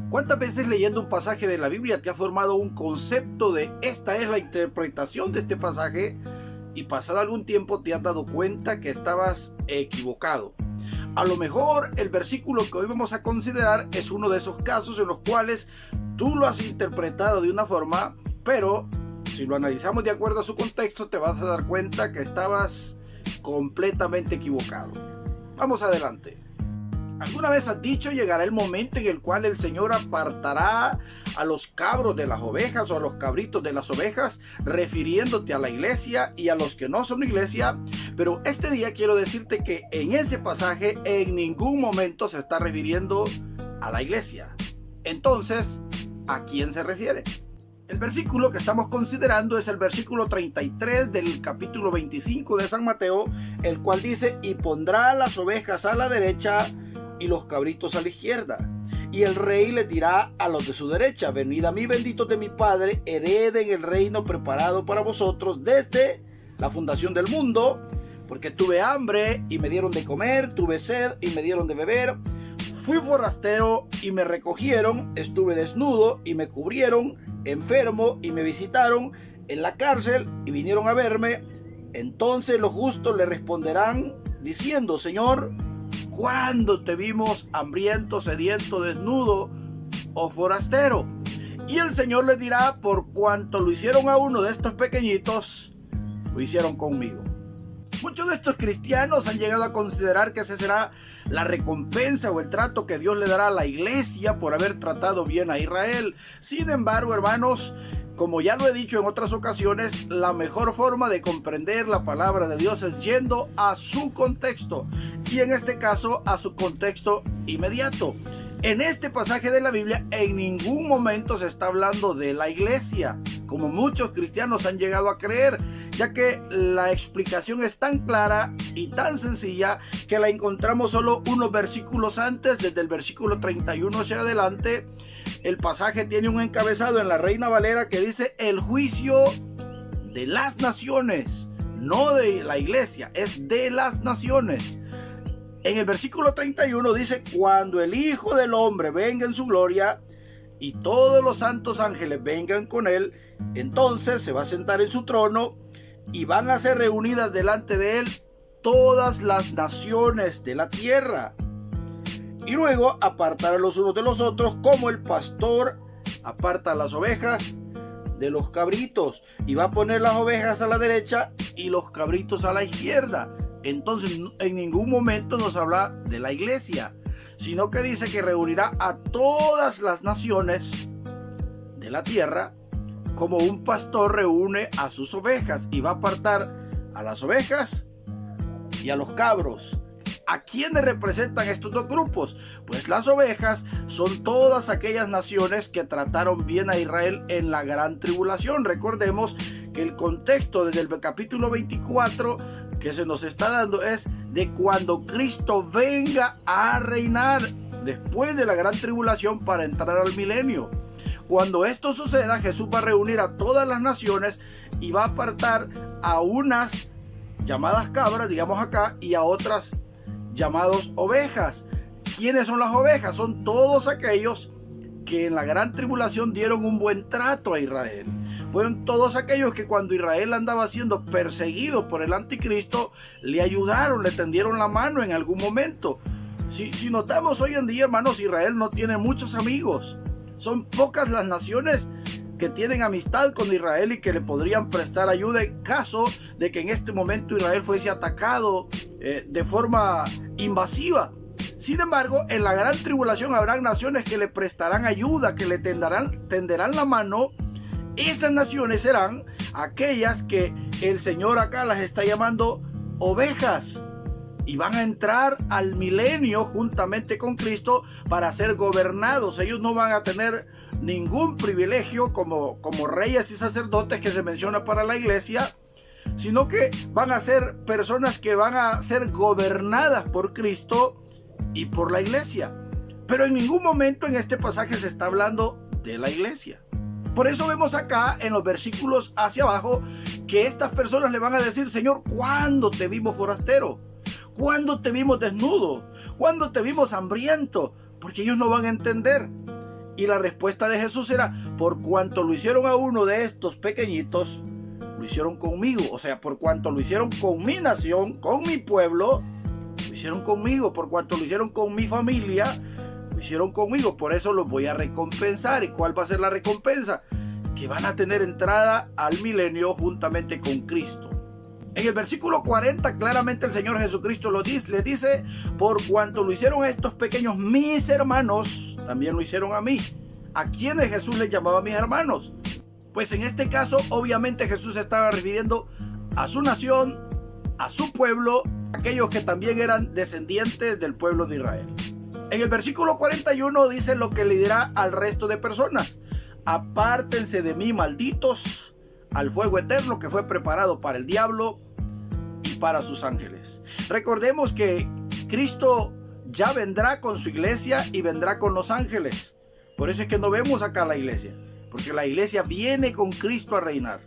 ¿Cuántas veces leyendo un pasaje de la Biblia te ha formado un concepto de esta es la interpretación de este pasaje y pasado algún tiempo te has dado cuenta que estabas equivocado? A lo mejor el versículo que hoy vamos a considerar es uno de esos casos en los cuales tú lo has interpretado de una forma, pero si lo analizamos de acuerdo a su contexto te vas a dar cuenta que estabas completamente equivocado. Vamos adelante. ¿Alguna vez has dicho llegará el momento en el cual el Señor apartará a los cabros de las ovejas o a los cabritos de las ovejas, refiriéndote a la iglesia y a los que no son iglesia? Pero este día quiero decirte que en ese pasaje en ningún momento se está refiriendo a la iglesia. Entonces, ¿a quién se refiere? El versículo que estamos considerando es el versículo 33 del capítulo 25 de San Mateo, el cual dice: y pondrá las ovejas a la derecha y los cabritos a la izquierda. Y el rey les dirá a los de su derecha: venid a mí, benditos de mi Padre, hereden el reino preparado para vosotros desde la fundación del mundo, porque tuve hambre y me dieron de comer, tuve sed y me dieron de beber, fui forastero y me recogieron, estuve desnudo y me cubrieron, enfermo y me visitaron, en la cárcel y vinieron a verme. Entonces los justos le responderán diciendo: Señor, ¿cuándo te vimos hambriento, sediento, desnudo o forastero? Y el Señor les dirá: por cuanto lo hicieron a uno de estos pequeñitos, lo hicieron conmigo. Muchos de estos cristianos han llegado a considerar que esa será la recompensa o el trato que Dios le dará a la iglesia por haber tratado bien a Israel. Sin embargo, hermanos, como ya lo he dicho en otras ocasiones, la mejor forma de comprender la palabra de Dios es yendo a su contexto, y en este caso a su contexto inmediato. En este pasaje de la Biblia en ningún momento se está hablando de la iglesia, como muchos cristianos han llegado a creer, ya que la explicación es tan clara y tan sencilla que la encontramos solo unos versículos antes. Desde el versículo 31 hacia adelante, el pasaje tiene un encabezado en la Reina Valera que dice: el juicio de las naciones, no de la iglesia, es de las naciones. En el versículo 31 dice: cuando el Hijo del Hombre venga en su gloria y todos los santos ángeles vengan con él, entonces se va a sentar en su trono y van a ser reunidas delante de él todas las naciones de la tierra. Y luego apartará los unos de los otros, como el pastor aparta las ovejas de los cabritos, y va a poner las ovejas a la derecha y los cabritos a la izquierda. Entonces en ningún momento nos habla de la iglesia, sino que dice que reunirá a todas las naciones de la tierra como un pastor reúne a sus ovejas, y va a apartar a las ovejas y a los cabros. ¿A quiénes representan estos dos grupos? Pues las ovejas son todas aquellas naciones que trataron bien a Israel en la gran tribulación. Recordemos que el contexto desde el capítulo 24 que se nos está dando es de cuando Cristo venga a reinar después de la gran tribulación para entrar al milenio. Cuando esto suceda, Jesús va a reunir a todas las naciones y va a apartar a unas llamadas cabras, digamos acá, y a otras llamados ovejas. ¿Quiénes son las ovejas? Son todos aquellos que en la gran tribulación dieron un buen trato a Israel. Fueron todos aquellos que cuando Israel andaba siendo perseguido por el anticristo, le ayudaron, le tendieron la mano en algún momento. Si notamos hoy en día, hermanos, Israel no tiene muchos amigos. Son pocas las naciones que tienen amistad con Israel y que le podrían prestar ayuda en caso de que en este momento Israel fuese atacado de forma invasiva. Sin embargo, en la gran tribulación habrán naciones que le prestarán ayuda, que le tenderán la mano. Esas naciones serán aquellas que el Señor acá las está llamando ovejas, y van a entrar al milenio juntamente con Cristo para ser gobernados. Ellos no van a tener ningún privilegio como reyes y sacerdotes que se menciona para la iglesia, sino que van a ser personas que van a ser gobernadas por Cristo y por la iglesia. Pero en ningún momento en este pasaje se está hablando de la iglesia. Por eso vemos acá en los versículos hacia abajo que estas personas le van a decir: Señor, ¿cuándo te vimos forastero? ¿Cuándo te vimos desnudo? ¿Cuándo te vimos hambriento? Porque ellos no van a entender. Y la respuesta de Jesús era: por cuanto lo hicieron a uno de estos pequeñitos, lo hicieron conmigo. O sea, por cuanto lo hicieron con mi nación, con mi pueblo, lo hicieron conmigo. Por cuanto lo hicieron con mi familia, lo hicieron conmigo. Por eso los voy a recompensar. ¿Y cuál va a ser la recompensa? Que van a tener entrada al milenio juntamente con Cristo. En el versículo 40 claramente el Señor Jesucristo les dice: por cuanto lo hicieron a estos pequeños mis hermanos, también lo hicieron a mí. ¿A quiénes Jesús les llamaba mis hermanos? Pues en este caso obviamente Jesús se estaba refiriendo a su nación, a su pueblo, aquellos que también eran descendientes del pueblo de Israel. En el versículo 41 dice lo que le dirá al resto de personas: apártense de mí, malditos, al fuego eterno que fue preparado para el diablo y para sus ángeles. Recordemos que Cristo ya vendrá con su iglesia y vendrá con los ángeles. Por eso es que no vemos acá la iglesia, porque la iglesia viene con Cristo a reinar.